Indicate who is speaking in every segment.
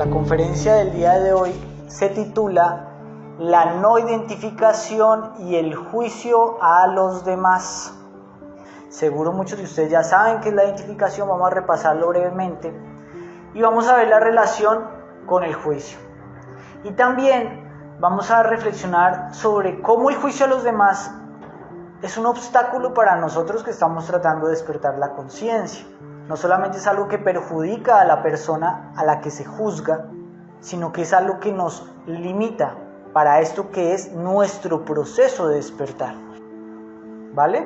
Speaker 1: La conferencia del día de hoy se titula La no identificación y el juicio a los demás. Seguro muchos de ustedes ya saben qué es la identificación, vamos a repasarlo brevemente y vamos a ver la relación con el juicio. Y también vamos a reflexionar sobre cómo el juicio a los demás es un obstáculo para nosotros que estamos tratando de despertar la conciencia. No solamente es algo que perjudica a la persona a la que se juzga, sino que es algo que nos limita para esto que es nuestro proceso de despertar. ¿Vale?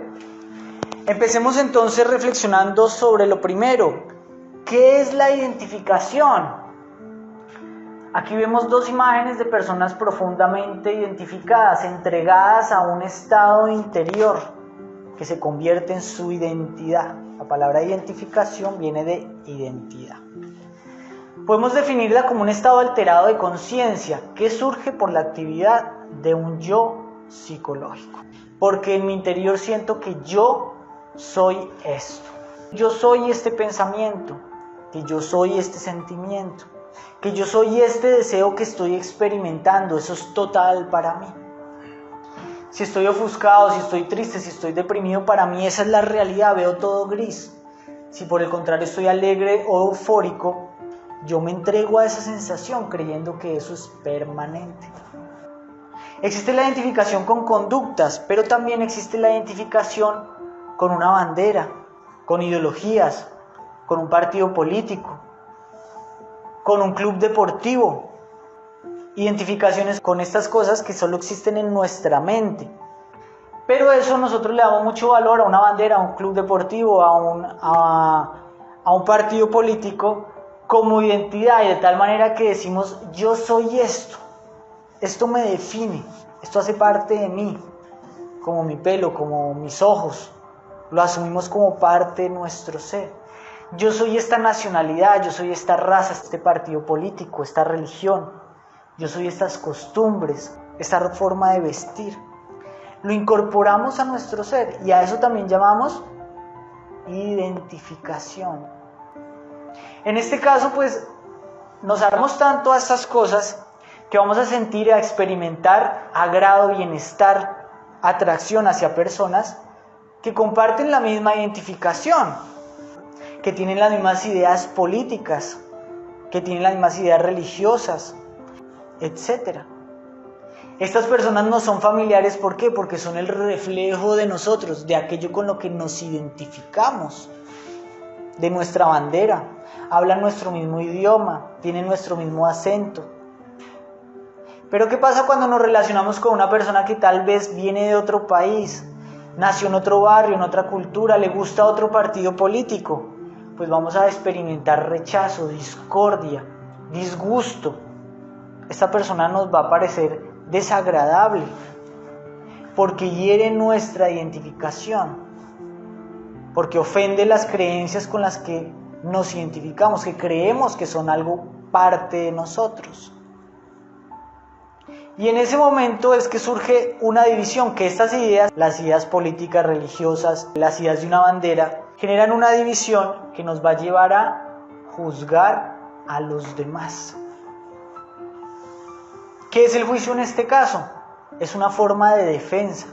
Speaker 1: Empecemos entonces reflexionando sobre lo primero. ¿Qué es la identificación? Aquí vemos dos imágenes de personas profundamente identificadas, entregadas a un estado interior que se convierte en su identidad. La palabra identificación viene de identidad. Podemos definirla como un estado alterado de conciencia que surge por la actividad de un yo psicológico. Porque en mi interior siento que yo soy esto. Yo soy este pensamiento, que yo soy este sentimiento, que yo soy este deseo que estoy experimentando. Eso es total para mí. Si estoy ofuscado, si estoy triste, si estoy deprimido, para mí esa es la realidad, veo todo gris. Si por el contrario estoy alegre o eufórico, yo me entrego a esa sensación creyendo que eso es permanente. Existe la identificación con conductas, pero también existe la identificación con una bandera, con ideologías, con un partido político, con un club deportivo. Identificaciones con estas cosas que solo existen en nuestra mente. Pero eso nosotros le damos mucho valor a una bandera, a un club deportivo, a un partido político como identidad, y de tal manera que decimos yo soy esto me define, esto hace parte de mí, como mi pelo, como mis ojos, lo asumimos como parte de nuestro ser. Yo soy esta nacionalidad, yo soy esta raza, este partido político, esta religión. Yo soy estas costumbres, esta forma de vestir. Lo incorporamos a nuestro ser y a eso también llamamos identificación. En este caso, pues, nos agarramos tanto a estas cosas que vamos a sentir y a experimentar agrado, bienestar, atracción hacia personas que comparten la misma identificación, que tienen las mismas ideas políticas, que tienen las mismas ideas religiosas, etc. Estas personas no son familiares, ¿por qué? Porque son el reflejo de nosotros, de aquello con lo que nos identificamos, de nuestra bandera, hablan nuestro mismo idioma, tienen nuestro mismo acento. Pero ¿qué pasa cuando nos relacionamos con una persona que tal vez viene de otro país, nació en otro barrio, en otra cultura, le gusta otro partido político? Pues vamos a experimentar rechazo, discordia, disgusto. Esta persona nos va a parecer desagradable porque hiere nuestra identificación, porque ofende las creencias con las que nos identificamos, que creemos que son algo parte de nosotros. Y en ese momento es que surge una división, que estas ideas, las ideas políticas, religiosas, las ideas de una bandera, generan una división que nos va a llevar a juzgar a los demás. ¿Qué es el juicio en este caso? Es una forma de defensa,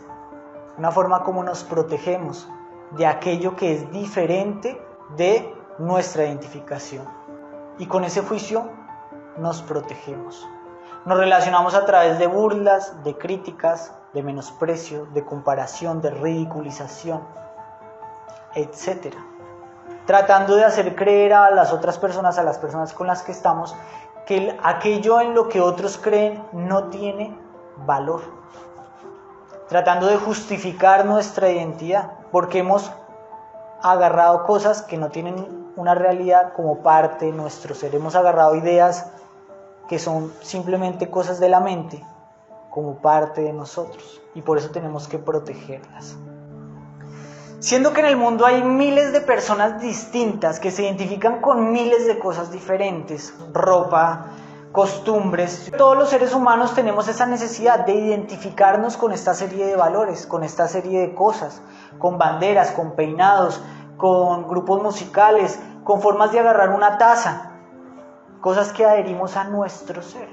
Speaker 1: una forma como nos protegemos de aquello que es diferente de nuestra identificación. Y con ese juicio nos protegemos. Nos relacionamos a través de burlas, de críticas, de menosprecio, de comparación, de ridiculización, etc. Tratando de hacer creer a las otras personas, a las personas con las que estamos, que aquello en lo que otros creen no tiene valor. Tratando de justificar nuestra identidad, porque hemos agarrado cosas que no tienen una realidad como parte de nuestro ser. Hemos agarrado ideas que son simplemente cosas de la mente como parte de nosotros, y por eso tenemos que protegerlas. Siendo que en el mundo hay miles de personas distintas que se identifican con miles de cosas diferentes, ropa, costumbres, todos los seres humanos tenemos esa necesidad de identificarnos con esta serie de valores, con esta serie de cosas, con banderas, con peinados, con grupos musicales, con formas de agarrar una taza. cosas que adherimos a nuestro ser.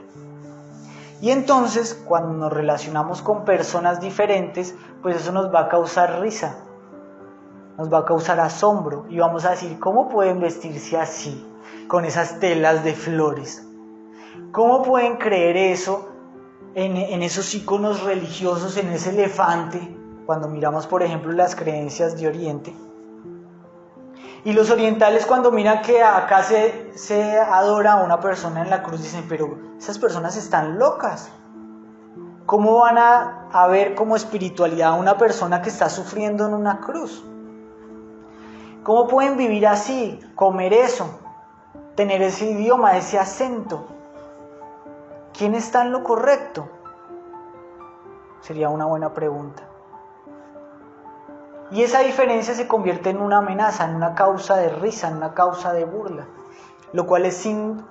Speaker 1: Y entonces, cuando nos relacionamos con personas diferentes, pues eso nos va a causar risa, nos va a causar asombro y vamos a decir, ¿cómo pueden vestirse así, con esas telas de flores? ¿Cómo pueden creer eso en esos iconos religiosos, en ese elefante, cuando miramos, por ejemplo, las creencias de Oriente? Y los orientales, cuando miran que acá se adora a una persona en la cruz, dicen, pero esas personas están locas. ¿Cómo van a ver como espiritualidad a una persona que está sufriendo en una cruz? ¿Cómo pueden vivir así, comer eso, tener ese idioma, ese acento? ¿Quién está en lo correcto? Sería una buena pregunta. Y esa diferencia se convierte en una amenaza, en una causa de risa, en una causa de burla, lo cual es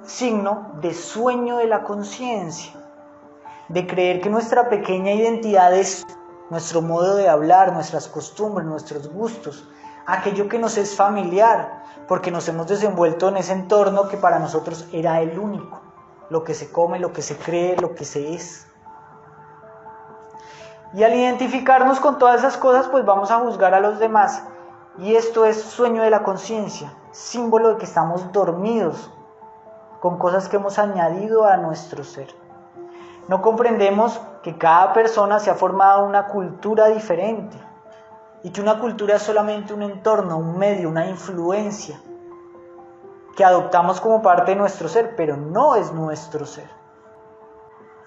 Speaker 1: signo de sueño de la conciencia, de creer que nuestra pequeña identidad es nuestro modo de hablar, nuestras costumbres, nuestros gustos, aquello que nos es familiar, porque nos hemos desenvuelto en ese entorno que para nosotros era el único, lo que se come, lo que se cree, lo que se es. Y al identificarnos con todas esas cosas, pues vamos a juzgar a los demás. Y esto es sueño de la conciencia, símbolo de que estamos dormidos con cosas que hemos añadido a nuestro ser. No comprendemos que cada persona se ha formado una cultura diferente y que una cultura es solamente un entorno, un medio, una influencia que adoptamos como parte de nuestro ser, pero no es nuestro ser.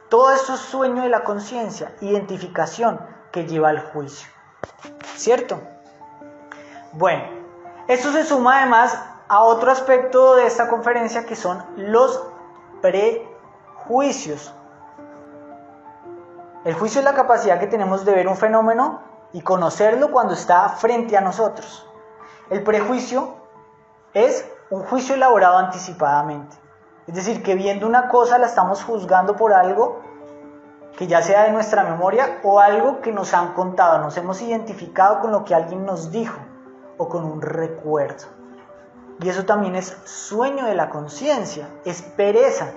Speaker 1: Todo esto es sueño de la conciencia, identificación que lleva al juicio. ¿Cierto? Bueno, esto se suma además a otro aspecto de esta conferencia que son los prejuicios. El juicio es la capacidad que tenemos de ver un fenómeno y conocerlo cuando está frente a nosotros. El prejuicio es un juicio elaborado anticipadamente. Es decir, que viendo una cosa la estamos juzgando por algo que ya sea de nuestra memoria o algo que nos han contado, nos hemos identificado con lo que alguien nos dijo o con un recuerdo. Y eso también es sueño de la conciencia, es pereza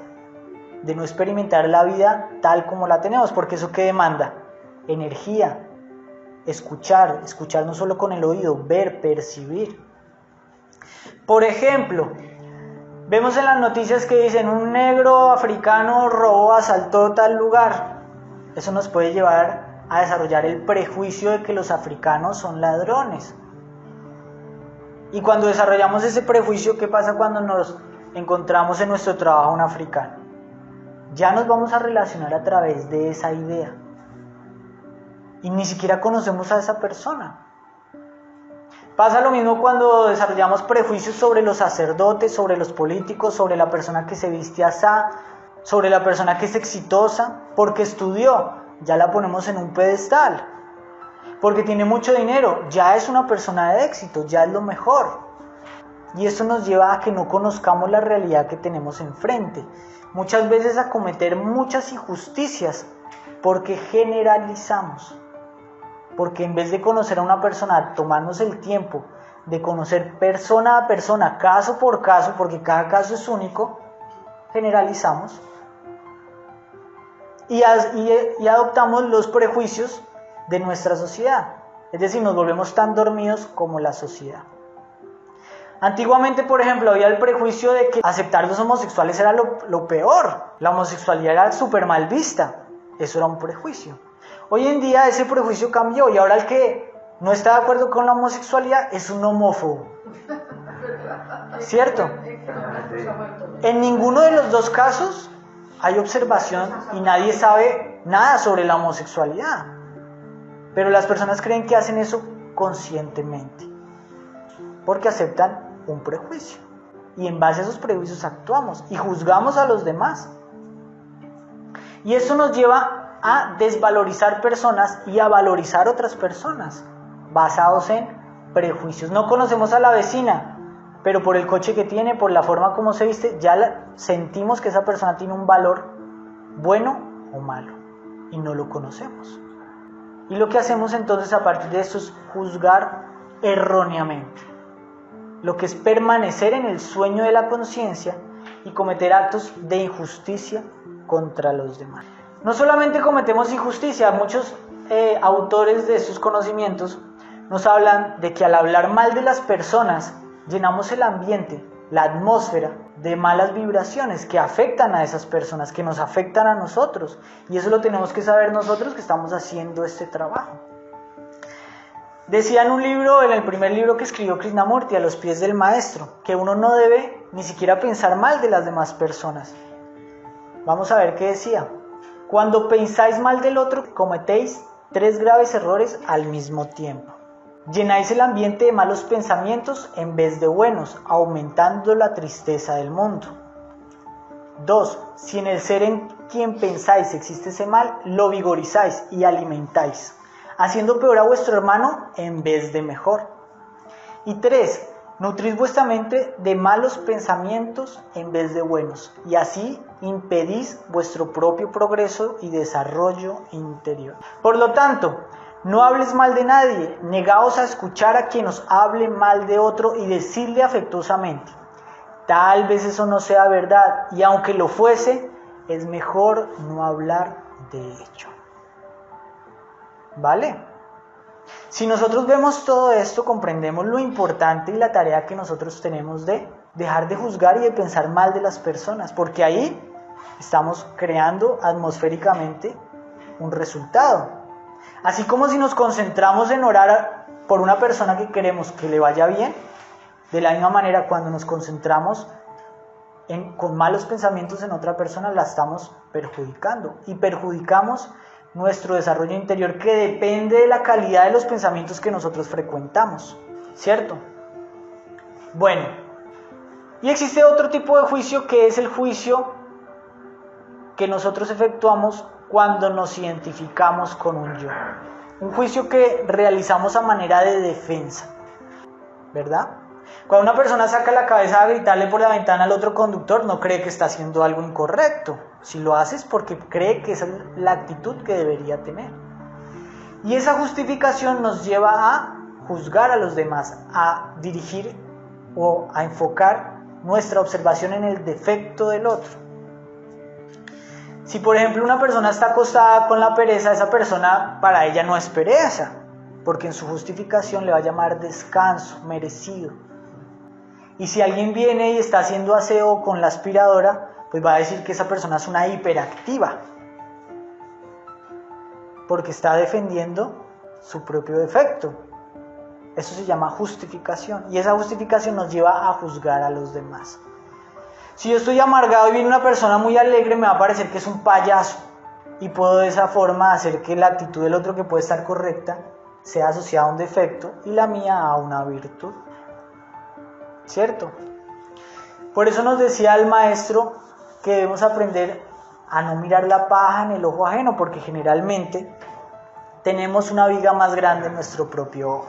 Speaker 1: de no experimentar la vida tal como la tenemos, porque eso ¿qué demanda? Energía, escuchar no solo con el oído, ver, percibir. Por ejemplo, vemos en las noticias que dicen un negro africano robó, asaltó tal lugar. Eso nos puede llevar a desarrollar el prejuicio de que los africanos son ladrones. Y cuando desarrollamos ese prejuicio, ¿qué pasa cuando nos encontramos en nuestro trabajo un africano? Ya nos vamos a relacionar a través de esa idea. Y ni siquiera conocemos a esa persona. Pasa lo mismo cuando desarrollamos prejuicios sobre los sacerdotes, sobre los políticos, sobre la persona que se viste asá, sobre la persona que es exitosa, porque estudió, ya la ponemos en un pedestal. Porque tiene mucho dinero, ya es una persona de éxito, ya es lo mejor. Y eso nos lleva a que no conozcamos la realidad que tenemos enfrente. Muchas veces a cometer muchas injusticias, porque generalizamos. Porque en vez de conocer a una persona, tomarnos el tiempo de conocer persona a persona, caso por caso, porque cada caso es único, generalizamos y adoptamos los prejuicios de nuestra sociedad. Es decir, nos volvemos tan dormidos como la sociedad. Antiguamente, por ejemplo, había el prejuicio de que aceptar los homosexuales era lo peor. La homosexualidad era súper mal vista. Eso era un prejuicio. Hoy en día ese prejuicio cambió y ahora el que no está de acuerdo con la homosexualidad es un homófobo. ¿Cierto? En ninguno de los dos casos hay observación y nadie sabe nada sobre la homosexualidad. Pero las personas creen que hacen eso conscientemente, porque aceptan un prejuicio. Y en base a esos prejuicios actuamos y juzgamos a los demás. Y eso nos lleva a desvalorizar personas y a valorizar otras personas, basados en prejuicios. No conocemos a la vecina, pero por el coche que tiene, por la forma como se viste, ya sentimos que esa persona tiene un valor bueno o malo, y no lo conocemos. Y lo que hacemos entonces a partir de esto es juzgar erróneamente. Lo que es permanecer en el sueño de la conciencia y cometer actos de injusticia contra los demás. No solamente cometemos injusticia, muchos autores de estos conocimientos nos hablan de que al hablar mal de las personas llenamos el ambiente, la atmósfera de malas vibraciones que afectan a esas personas, que nos afectan a nosotros, y eso lo tenemos que saber nosotros que estamos haciendo este trabajo. Decía en un libro, en el primer libro que escribió Krishnamurti, A los pies del maestro, que uno no debe ni siquiera pensar mal de las demás personas. Vamos a ver qué decía. Cuando pensáis mal del otro, cometéis 3 graves errores al mismo tiempo. Llenáis el ambiente de malos pensamientos en vez de buenos, aumentando la tristeza del mundo. 2. Si en el ser en quien pensáis existe ese mal, lo vigorizáis y alimentáis, haciendo peor a vuestro hermano en vez de mejor. Y 3. Nutrís vuestra mente de malos pensamientos en vez de buenos, y así impedís vuestro propio progreso y desarrollo interior. Por lo tanto, no hables mal de nadie, negaos a escuchar a quien os hable mal de otro y decirle afectuosamente: tal vez eso no sea verdad, y aunque lo fuese, es mejor no hablar de ello. ¿Vale? Si nosotros vemos todo esto, comprendemos lo importante y la tarea que nosotros tenemos de dejar de juzgar y de pensar mal de las personas, porque ahí estamos creando atmosféricamente un resultado. Así como si nos concentramos en orar por una persona que queremos que le vaya bien, de la misma manera cuando nos concentramos con malos pensamientos en otra persona, la estamos perjudicando y perjudicamos nuestro desarrollo interior, que depende de la calidad de los pensamientos que nosotros frecuentamos, ¿cierto? Bueno, y existe otro tipo de juicio, que es el juicio que nosotros efectuamos cuando nos identificamos con un yo. Un juicio que realizamos a manera de defensa, ¿verdad? Cuando una persona saca la cabeza a gritarle por la ventana al otro conductor, no cree que está haciendo algo incorrecto. Si lo hace es porque cree que esa es la actitud que debería tener. Y esa justificación nos lleva a juzgar a los demás, a dirigir o a enfocar nuestra observación en el defecto del otro. Si por ejemplo una persona está acostada con la pereza, esa persona para ella no es pereza, porque en su justificación le va a llamar descanso merecido. Y si alguien viene y está haciendo aseo con la aspiradora, pues va a decir que esa persona es una hiperactiva, porque está defendiendo su propio defecto. Eso se llama justificación, y esa justificación nos lleva a juzgar a los demás. Si yo estoy amargado y viene una persona muy alegre, me va a parecer que es un payaso, y puedo de esa forma hacer que la actitud del otro, que puede estar correcta, sea asociada a un defecto y la mía a una virtud, ¿cierto? Por eso nos decía el maestro que debemos aprender a no mirar la paja en el ojo ajeno, porque generalmente tenemos una viga más grande en nuestro propio ojo.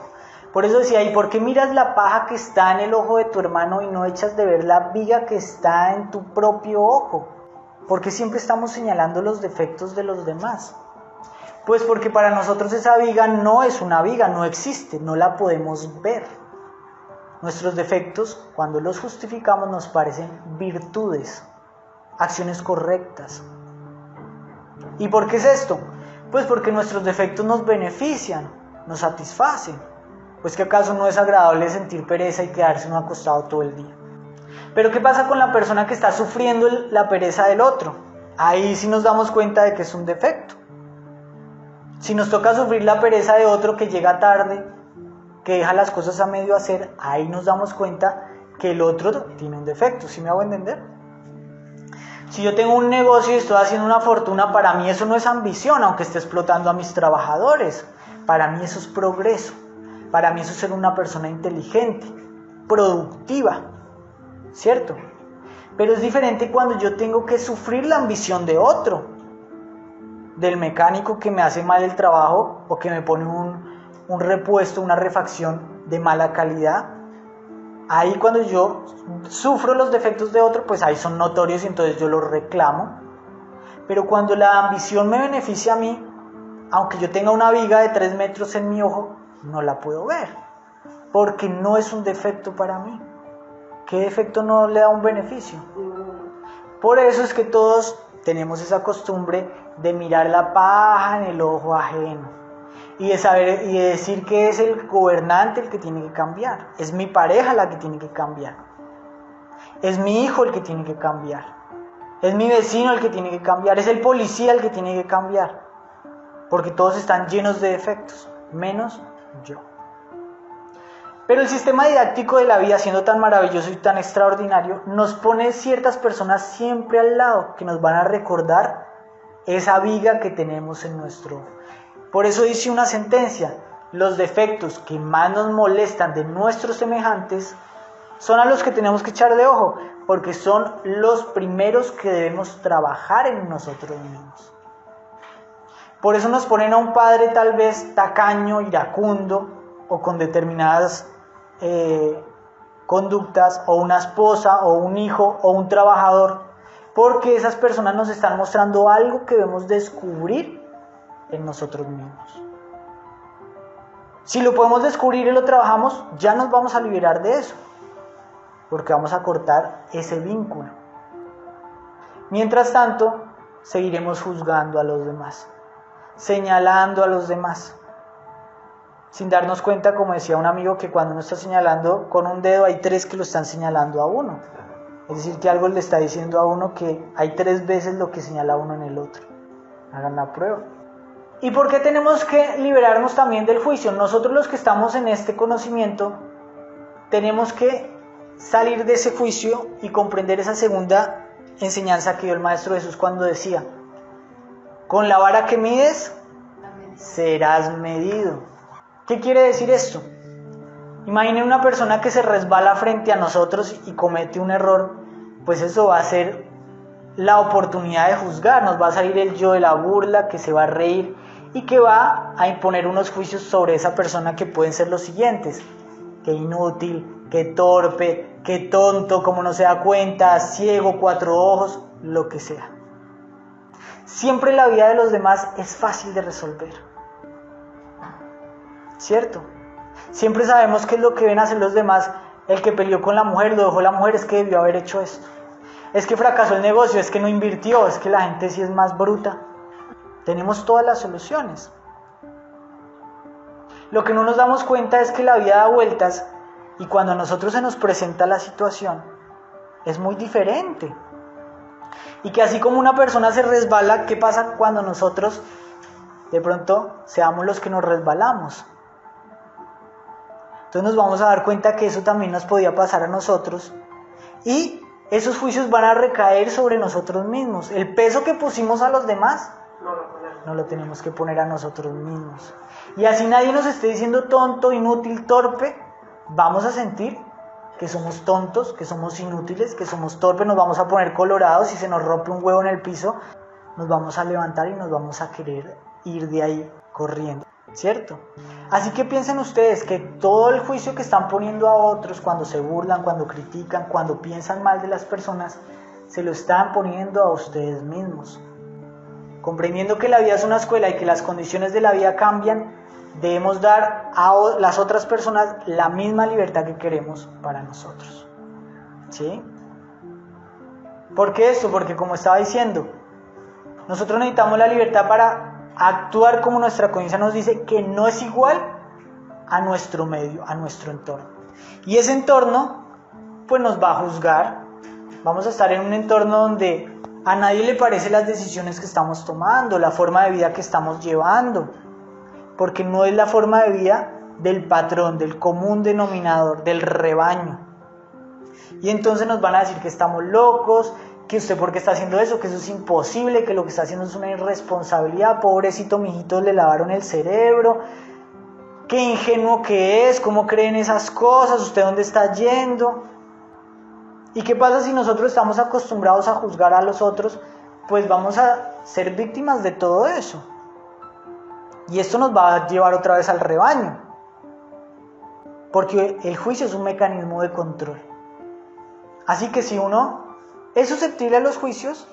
Speaker 1: Por eso decía, ¿y por qué miras la paja que está en el ojo de tu hermano y no echas de ver la viga que está en tu propio ojo? ¿Por qué siempre estamos señalando los defectos de los demás? Pues porque para nosotros esa viga no es una viga, no existe, no la podemos ver. Nuestros defectos, cuando los justificamos, nos parecen virtudes, acciones correctas. ¿Y por qué es esto? Pues porque nuestros defectos nos benefician, nos satisfacen. Pues que acaso no es agradable sentir pereza y quedarse uno acostado todo el día. Pero ¿qué pasa con la persona que está sufriendo la pereza del otro? Ahí sí nos damos cuenta de que es un defecto. Si nos toca sufrir la pereza de otro que llega tarde, que deja las cosas a medio hacer, ahí nos damos cuenta que el otro tiene un defecto. ¿Sí me hago entender? Si yo tengo un negocio y estoy haciendo una fortuna, para mí eso no es ambición, aunque esté explotando a mis trabajadores. Para mí eso es progreso. Para mí eso es ser una persona inteligente, productiva, ¿cierto? Pero es diferente cuando yo tengo que sufrir la ambición de otro, del mecánico que me hace mal el trabajo o que me pone un repuesto, una refacción de mala calidad. Ahí cuando yo sufro los defectos de otro, pues ahí son notorios y entonces yo los reclamo. Pero cuando la ambición me beneficia a mí, aunque yo tenga una viga de 3 metros en mi ojo, no la puedo ver, porque no es un defecto para mí. ¿Qué defecto no le da un beneficio? Por eso es que todos tenemos esa costumbre de mirar la paja en el ojo ajeno y de saber y de decir que es el gobernante el que tiene que cambiar, es mi pareja la que tiene que cambiar, es mi hijo el que tiene que cambiar, es mi vecino el que tiene que cambiar, es el policía el que tiene que cambiar, porque todos están llenos de defectos, menos yo. Pero el sistema didáctico de la vida, siendo tan maravilloso y tan extraordinario, nos pone ciertas personas siempre al lado que nos van a recordar esa viga que tenemos en nuestro ojo. Por eso dice una sentencia: los defectos que más nos molestan de nuestros semejantes son a los que tenemos que echarle ojo, porque son los primeros que debemos trabajar en nosotros mismos. Por eso nos ponen a un padre tal vez tacaño, iracundo o con determinadas conductas, o una esposa o un hijo o un trabajador, porque esas personas nos están mostrando algo que debemos descubrir en nosotros mismos. Si lo podemos descubrir y lo trabajamos, ya nos vamos a liberar de eso, porque vamos a cortar ese vínculo. Mientras tanto, seguiremos juzgando a los demás, señalando a los demás, sin darnos cuenta, como decía un amigo, que cuando uno está señalando con un dedo hay 3 que lo están señalando a uno. Es decir, que algo le está diciendo a uno que hay 3 veces lo que señala uno en el otro. Hagan la prueba. ¿Y por qué tenemos que liberarnos también del juicio? Nosotros los que estamos en este conocimiento tenemos que salir de ese juicio y comprender esa segunda enseñanza que dio el Maestro Jesús cuando decía: con la vara que mides, serás medido. ¿Qué quiere decir esto? Imaginen una persona que se resbala frente a nosotros y comete un error, pues eso va a ser la oportunidad de juzgar, nos va a salir el yo de la burla, que se va a reír y que va a imponer unos juicios sobre esa persona que pueden ser los siguientes: que inútil, que torpe, que tonto, como no se da cuenta, ciego, 4 ojos, lo que sea. Siempre la vida de los demás es fácil de resolver, ¿cierto? Siempre sabemos qué es lo que ven hacer los demás. El que peleó con la mujer, lo dejó la mujer, es que debió haber hecho esto. Es que fracasó el negocio, es que no invirtió, es que la gente sí es más bruta. Tenemos todas las soluciones. Lo que no nos damos cuenta es que la vida da vueltas y cuando a nosotros se nos presenta la situación es muy diferente. Y que así como una persona se resbala, ¿qué pasa cuando nosotros de pronto seamos los que nos resbalamos? Entonces nos vamos a dar cuenta que eso también nos podía pasar a nosotros y esos juicios van a recaer sobre nosotros mismos. El peso que pusimos a los demás no lo tenemos que poner a nosotros mismos. Y así nadie nos esté diciendo tonto, inútil, torpe, vamos a sentir que somos tontos, que somos inútiles, que somos torpes, nos vamos a poner colorados. Si se nos rompe un huevo en el piso, nos vamos a levantar y nos vamos a querer ir de ahí corriendo, ¿cierto? Así que piensen ustedes que todo el juicio que están poniendo a otros cuando se burlan, cuando critican, cuando piensan mal de las personas, se lo están poniendo a ustedes mismos. Comprendiendo que la vida es una escuela y que las condiciones de la vida cambian, debemos dar a las otras personas la misma libertad que queremos para nosotros, ¿sí? ¿Por qué esto? Porque como estaba diciendo, nosotros necesitamos la libertad para actuar como nuestra conciencia nos dice, que no es igual a nuestro medio, a nuestro entorno. Y ese entorno pues nos va a juzgar. Vamos a estar en un entorno donde a nadie le parece las decisiones que estamos tomando, la forma de vida que estamos llevando, porque no es la forma de vida del patrón, del común denominador, del rebaño. Y entonces nos van a decir que estamos locos, que usted por qué está haciendo eso, que eso es imposible, que lo que está haciendo es una irresponsabilidad, pobrecito mijito, le lavaron el cerebro, qué ingenuo que es, cómo creen esas cosas, usted dónde está yendo. ¿Y qué pasa si nosotros estamos acostumbrados a juzgar a los otros? Pues vamos a ser víctimas de todo eso. Y esto nos va a llevar otra vez al rebaño, porque el juicio es un mecanismo de control. Así que si uno es susceptible a los juicios,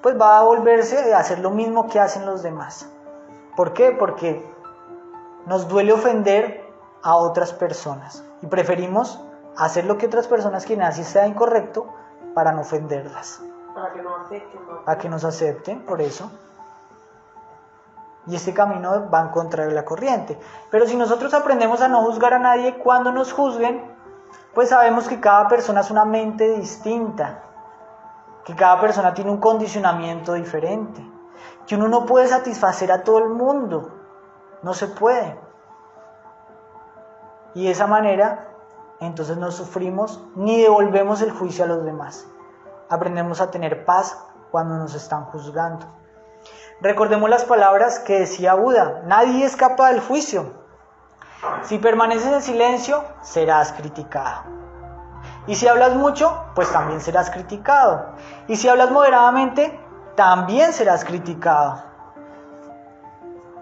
Speaker 1: pues va a volverse a hacer lo mismo que hacen los demás. ¿Por qué? Porque nos duele ofender a otras personas y preferimos hacer lo que otras personas quieren, así sea incorrecto, para no ofenderlas.
Speaker 2: Para que no acepten.
Speaker 1: A que nos acepten, por eso. Y este camino va en contra de la corriente. Pero si nosotros aprendemos a no juzgar a nadie, cuando nos juzguen, pues sabemos que cada persona es una mente distinta, que cada persona tiene un condicionamiento diferente, que uno no puede satisfacer a todo el mundo, no se puede. Y de esa manera, entonces no sufrimos ni devolvemos el juicio a los demás. Aprendemos a tener paz cuando nos están juzgando. Recordemos las palabras que decía Buda: nadie escapa del juicio. Si permaneces en silencio, serás criticado. Y si hablas mucho, pues también serás criticado. Y si hablas moderadamente, también serás criticado.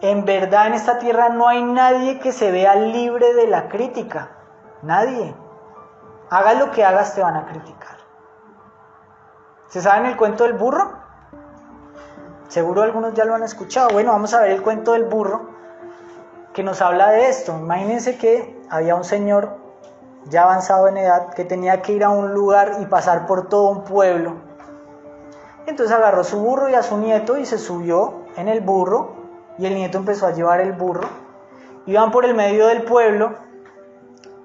Speaker 1: En verdad, en esta tierra no hay nadie que se vea libre de la crítica. Nadie. Hagas lo que hagas, te van a criticar. ¿Se saben el cuento del burro? Seguro algunos ya lo han escuchado. Bueno, vamos a ver el cuento del burro, que nos habla de esto. Imagínense que había un señor ya avanzado en edad que tenía que ir a un lugar y pasar por todo un pueblo. Entonces agarró su burro y a su nieto y se subió en el burro, y el nieto empezó a llevar el burro. Iban por el medio del pueblo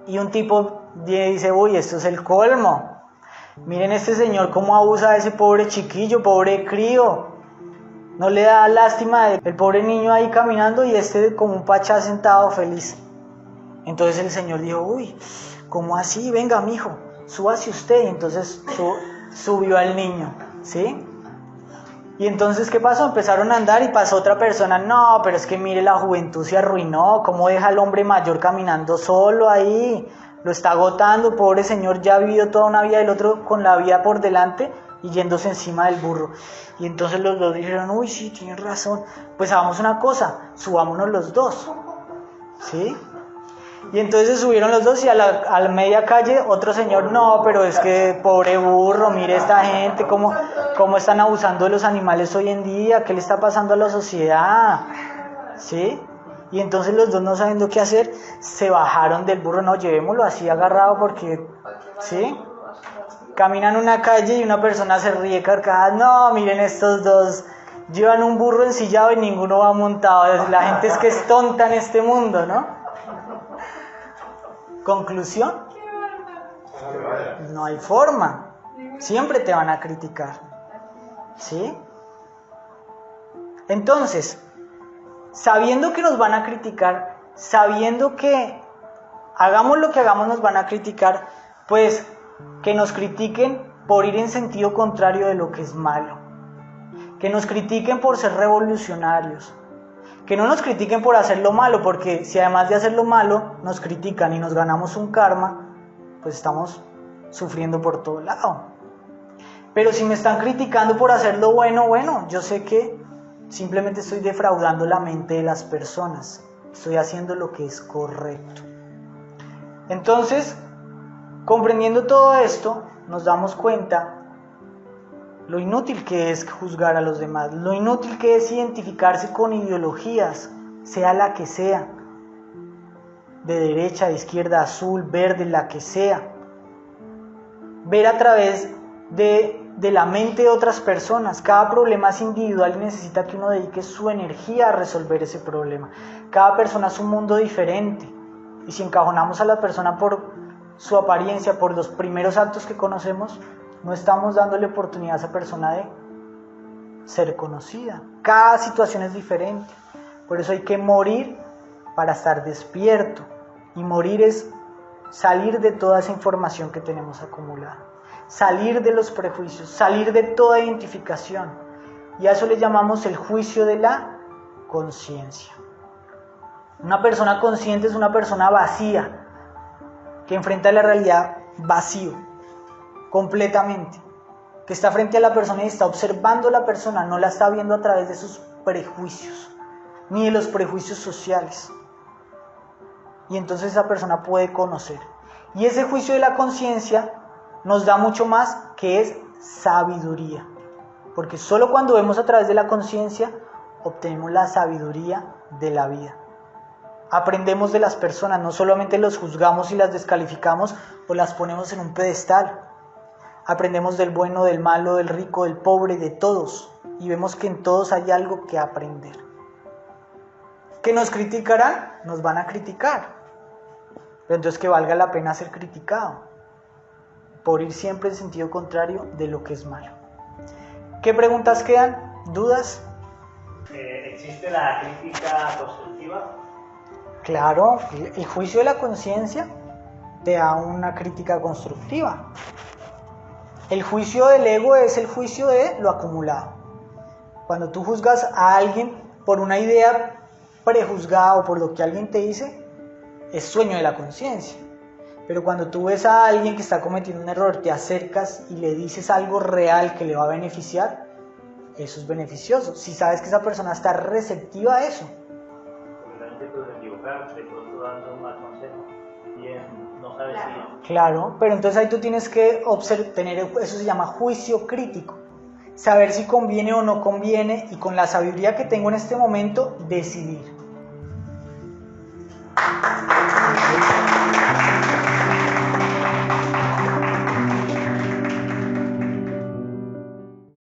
Speaker 1: y un tipo dice: uy, esto es el colmo. Miren este señor cómo abusa de ese pobre chiquillo, pobre crío. No le da lástima el pobre niño ahí caminando y este como un pachá sentado feliz. Entonces el señor dijo: uy, ¿cómo así? Venga, mijo, súbase usted. Y entonces subió al niño, ¿sí? Y entonces, ¿qué pasó? Empezaron a andar y pasó otra persona. No, pero es que mire, la juventud se arruinó. ¿Cómo deja al hombre mayor caminando solo ahí? Lo está agotando, pobre señor, ya ha vivido toda una vida, el otro con la vida por delante y yéndose encima del burro. Y entonces los dos dijeron: uy, sí, tienes razón, pues hagamos una cosa, subámonos los dos, ¿sí? Y entonces se subieron los dos y a la media calle otro señor: no, pero es que pobre burro, mire esta gente, cómo están abusando de los animales hoy en día, qué le está pasando a la sociedad, ¿sí? Y entonces los dos, no sabiendo qué hacer, se bajaron del burro. No, llevémoslo así agarrado porque, ¿sí? Caminan una calle y una persona se ríe carcajada. No, miren estos dos, llevan un burro ensillado y ninguno va montado. La gente es que es tonta en este mundo, ¿no? Conclusión: no hay forma. Siempre te van a criticar, ¿sí? Entonces, sabiendo que nos van a criticar, sabiendo que hagamos lo que hagamos nos van a criticar, pues que nos critiquen por ir en sentido contrario de lo que es malo, que nos critiquen por ser revolucionarios, que no nos critiquen por hacer lo malo, porque si además de hacer lo malo nos critican y nos ganamos un karma, pues estamos sufriendo por todo lado. Pero si me están criticando por hacer lo bueno, bueno, yo sé que simplemente estoy defraudando la mente de las personas, estoy haciendo lo que es correcto. Entonces, comprendiendo todo esto, nos damos cuenta lo inútil que es juzgar a los demás, lo inútil que es identificarse con ideologías, sea la que sea, de derecha, de izquierda, azul, verde, la que sea. Ver a través de la mente de otras personas. Cada problema es individual y necesita que uno dedique su energía a resolver ese problema. Cada persona es un mundo diferente, y si encajonamos a la persona por su apariencia, por los primeros actos que conocemos, no estamos dándole oportunidad a esa persona de ser conocida. Cada situación es diferente. Por eso hay que morir para estar despierto. Y morir es salir de toda esa información que tenemos acumulada. Salir de los prejuicios, salir de toda identificación. Y a eso le llamamos el juicio de la conciencia. Una persona consciente es una persona vacía, que enfrenta la realidad vacío, completamente, que está frente a la persona y está observando a la persona, no la está viendo a través de sus prejuicios, ni de los prejuicios sociales. Y entonces esa persona puede conocer. Y ese juicio de la conciencia nos da mucho más, que es sabiduría. Porque solo cuando vemos a través de la conciencia, obtenemos la sabiduría de la vida. Aprendemos de las personas, no solamente los juzgamos y las descalificamos o las ponemos en un pedestal. Aprendemos del bueno, del malo, del rico, del pobre, de todos. Y vemos que en todos hay algo que aprender. ¿Que nos criticarán? Nos van a criticar. Pero entonces que valga la pena ser criticado. Por ir siempre en sentido contrario de lo que es malo. ¿Qué preguntas quedan? ¿Dudas?
Speaker 2: ¿Existe la crítica constructiva?
Speaker 1: Claro, el juicio de la conciencia te da una crítica constructiva. El juicio del ego es el juicio de lo acumulado. Cuando tú juzgas a alguien por una idea prejuzgada o por lo que alguien te dice, es sueño de la conciencia. Pero cuando tú ves a alguien que está cometiendo un error, te acercas y le dices algo real que le va a beneficiar, eso es beneficioso. Si sabes que esa persona está receptiva a eso.
Speaker 2: Porque la gente puede equivocarse, de pronto dando un mal consejo y no sabe si...
Speaker 1: Claro, pero entonces ahí tú tienes que tener, eso se llama juicio crítico. Saber si conviene o no conviene y con la sabiduría que tengo en este momento, decidir.